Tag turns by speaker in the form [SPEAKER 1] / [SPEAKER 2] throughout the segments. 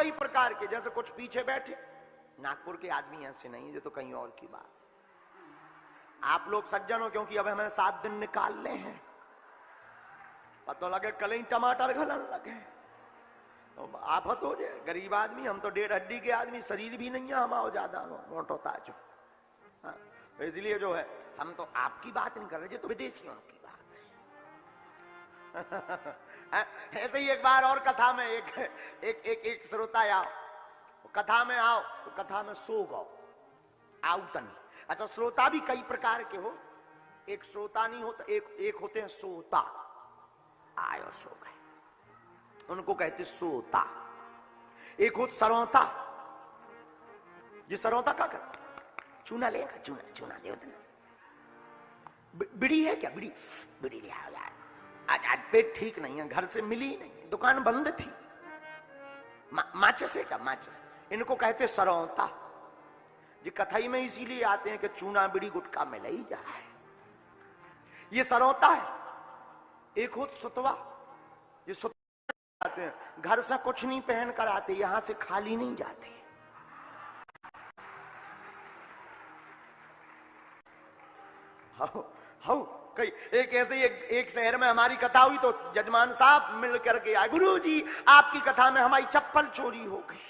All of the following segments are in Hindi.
[SPEAKER 1] कई प्रकार के, जैसे कुछ पीछे बैठे नागपुर के आदमी ऐसे नहीं, ये तो कहीं और की बात। आप लोग सज्जन हो, क्योंकि अब हमें 7 दिन निकालने हैं, पता लगे कल ही टमाटर घलन लगे तो आफत हो जाए। गरीब आदमी, हम तो 1.5 हड्डी के आदमी, शरीर भी नहीं है हमारा ज्यादा मोटो ताजो। हाँ, इसलिए जो है हम तो आपकी बात नहीं कर रहे, तो विदेशियों की बात है। ऐसे ही एक बार और कथा में एक श्रोता आओ, कथा में आओ तो कथा में सो गो आउतन। अच्छा, श्रोता भी कई प्रकार के हो, एक श्रोता नहीं होता, एक होते हैं सोता। आयो सो गए, उनको कहते सोता। एक हो सरौता, ये सरौता क्या करता, चूना लेगा, चूना दे उतना। बिड़ी है क्या, बिड़ी ले आओ यार, आज पेट ठीक नहीं है, घर से मिली नहीं, दुकान बंद थी। माचिस है क्या, माचिस, इनको कहते सरौता। ये कथाई में इसीलिए आते हैं कि चूना बिड़ी गुटखा में ले जाए, ये सरौता है। एक हो सुतवा, ये सुतवा आते हैं, घर से कुछ नहीं पहन कर आते, यहां से खाली नहीं जाते। कई एक ऐसे एक शहर में हमारी कथा हुई तो जजमान साहब मिल करके आए, गुरु जी आपकी कथा में हमारी चप्पल चोरी हो गई।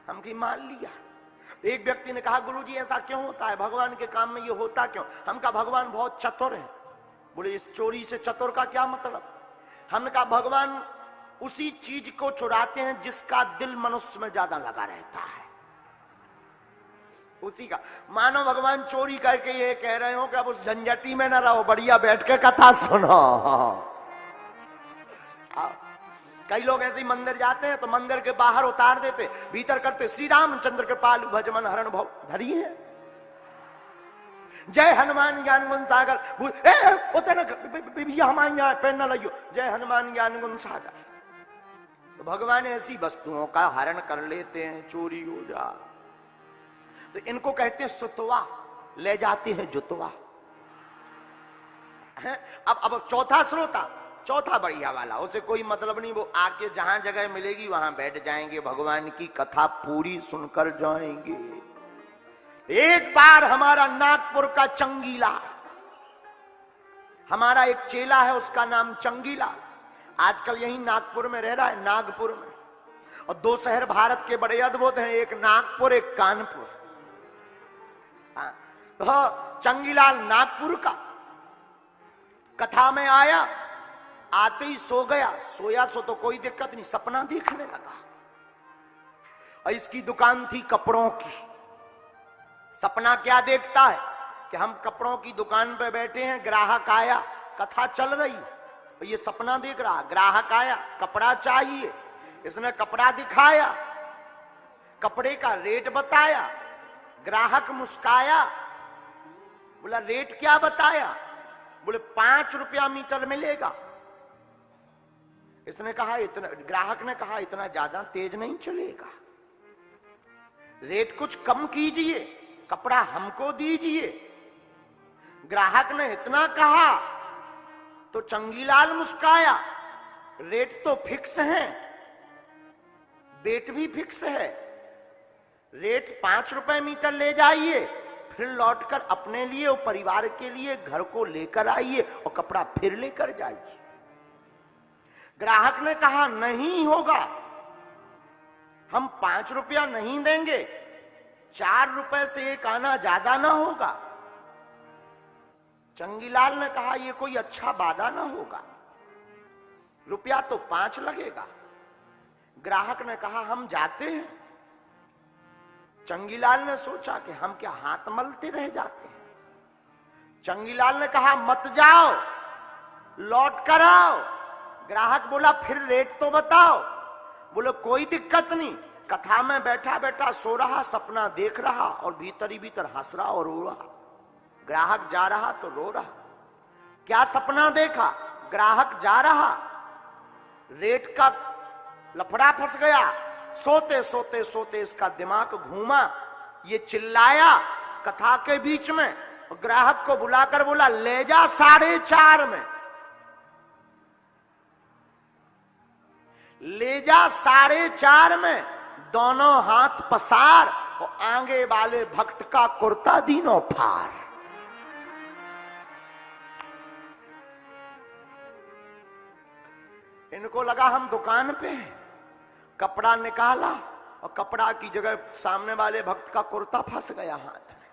[SPEAKER 1] हम की मान लिया। एक व्यक्ति ने कहा, गुरु जी ऐसा क्यों होता है, भगवान के काम में ये होता क्यों? हम कहा भगवान बहुत चतुर है। बोले इस चोरी से चतुर का क्या मतलब? हमने कहा भगवान उसी चीज को चुराते हैं जिसका दिल मनुष्य में ज्यादा लगा रहता है, उसी का। मानो भगवान चोरी करके ये कह रहे हो कि अब उस झंझटी में ना रहो, बढ़िया बैठ के कथा सुनो। कई लोग ऐसे ही मंदिर जाते हैं तो मंदिर के बाहर उतार देते, भीतर करते श्री रामचंद्र के पाल भजमन हरण भव धरी है, जय हनुमान ज्ञान गुण सागर। हमारे यहाँ पेन न लियो, जय हनुमान ज्ञान गुण सागर। तो भगवान ऐसी वस्तुओं का हरण कर लेते हैं, चोरी हो जा। तो इनको कहते हैं सुतवा, ले जाते हैं जुतवा। अब चौथा श्रोता, चौथा बढ़िया वाला, उसे कोई मतलब नहीं, वो आके जहां जगह मिलेगी वहां बैठ जाएंगे, भगवान की कथा पूरी सुनकर जाएंगे। एक बार हमारा नागपुर का चंगीला, हमारा एक चेला है, उसका नाम चंगीला, आजकल यही नागपुर में रह रहा है, नागपुर में। और 2 शहर भारत के बड़े अद्भुत हैं, एक नागपुर एक कानपुर। तो चंगीलाल नागपुर का कथा में आया, आते ही सो गया। सोया सो तो कोई दिक्कत नहीं, सपना देखने लगा। और इसकी दुकान थी कपड़ों की। सपना क्या देखता है कि हम कपड़ों की दुकान पे बैठे हैं, ग्राहक आया, कथा चल रही है, ये सपना देख रहा। ग्राहक आया, कपड़ा चाहिए, इसने कपड़ा दिखाया, कपड़े का रेट बताया, ग्राहक मुस्काया, बोला रेट क्या बताया? बोले 5 रुपया मीटर मिलेगा। इसने कहा इतना, ग्राहक ने कहा इतना ज्यादा तेज नहीं चलेगा, रेट कुछ कम कीजिए, कपड़ा हमको दीजिए। ग्राहक ने इतना कहा तो चंगीलाल मुस्काया, रेट तो फिक्स है, बेट भी फिक्स है, रेट 5 रुपए मीटर ले जाइए, फिर लौटकर अपने लिए और परिवार के लिए घर को लेकर आइए और कपड़ा फिर लेकर जाइए। ग्राहक ने कहा नहीं होगा, हम 5 रुपया नहीं देंगे, 4 रुपए से एक आना ज्यादा ना होगा। चंगीलाल ने कहा यह कोई अच्छा वादा ना होगा, रुपया तो 5 लगेगा। ग्राहक ने कहा हम जाते हैं। चंगीलाल ने सोचा कि हम क्या हाथ मलते रह जाते हैं। चंगीलाल ने कहा मत जाओ, लौट कर आओ। ग्राहक बोला फिर रेट तो बताओ। बोले कोई दिक्कत नहीं, कथा में बैठा बैठा सो रहा, सपना देख रहा और भीतर ही भीतर हंस रहा और रो रहा। ग्राहक जा रहा तो रो रहा। क्या सपना देखा? ग्राहक जा रहा, रेट का लफड़ा फंस गया, सोते सोते सोते इसका दिमाग घूमा, ये चिल्लाया कथा के बीच में और ग्राहक को बुलाकर बोला ले जा 4.5 में। ले जा 4:30 में, दोनों हाथ पसार और आगे वाले भक्त का कुर्ता दीनों फार। इनको लगा हम दुकान पे हैं, कपड़ा निकाला और कपड़ा की जगह सामने वाले भक्त का कुर्ता फंस गया हाथ में।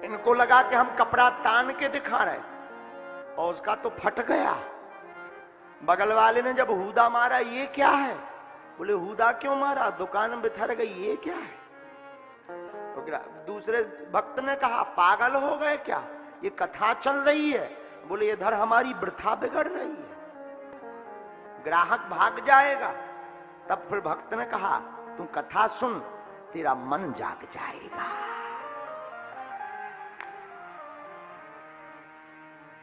[SPEAKER 1] इनको लगा कि हम कपड़ा तान के दिखा रहे और उसका तो फट गया। बगल वाले ने जब हूदा मारा, ये क्या है? बोले हूदा क्यों मारा? दुकान में बिथर गई, ये क्या है? तो दूसरे भक्त ने कहा पागल हो गए क्या, ये कथा चल रही है। बोले इधर हमारी वृथा बिगड़ रही है, ग्राहक भाग जाएगा। तब फिर भक्त ने कहा तू कथा सुन, तेरा मन जाग जाएगा।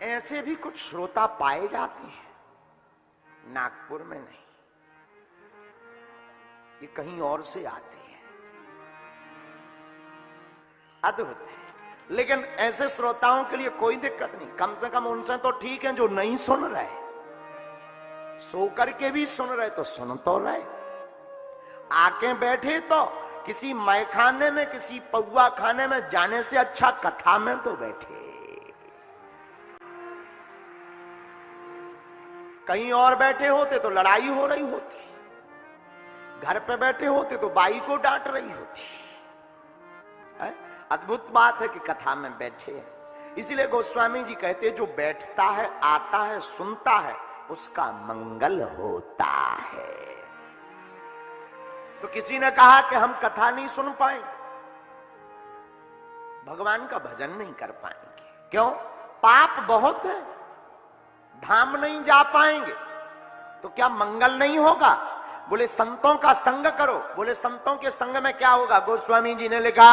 [SPEAKER 1] ऐसे भी कुछ श्रोता पाए जाते हैं, नागपुर में नहीं, ये कहीं और से आते हैं, अद्भुत है। लेकिन ऐसे श्रोताओं के लिए कोई दिक्कत नहीं, कम से कम उनसे तो ठीक है जो नहीं सुन रहे, सो करके भी सुन रहे तो सुन तो रहे। आके बैठे तो किसी मैखाने में, किसी पौआ खाने में जाने से अच्छा कथा में तो बैठे। कहीं और बैठे होते तो लड़ाई हो रही होती, घर पे बैठे होते तो बाई को डांट रही होती। अद्भुत बात है कि कथा में बैठे हैं। इसलिए गोस्वामी जी कहते हैं जो बैठता है, आता है, सुनता है, उसका मंगल होता है। तो किसी ने कहा कि हम कथा नहीं सुन पाएंगे, भगवान का भजन नहीं कर पाएंगे, क्यों? पाप बहुत है, धाम नहीं जा पाएंगे, तो क्या मंगल नहीं होगा? बोले संतों का संग करो। बोले संतों के संग में क्या होगा? गोस्वामी जी ने लिखा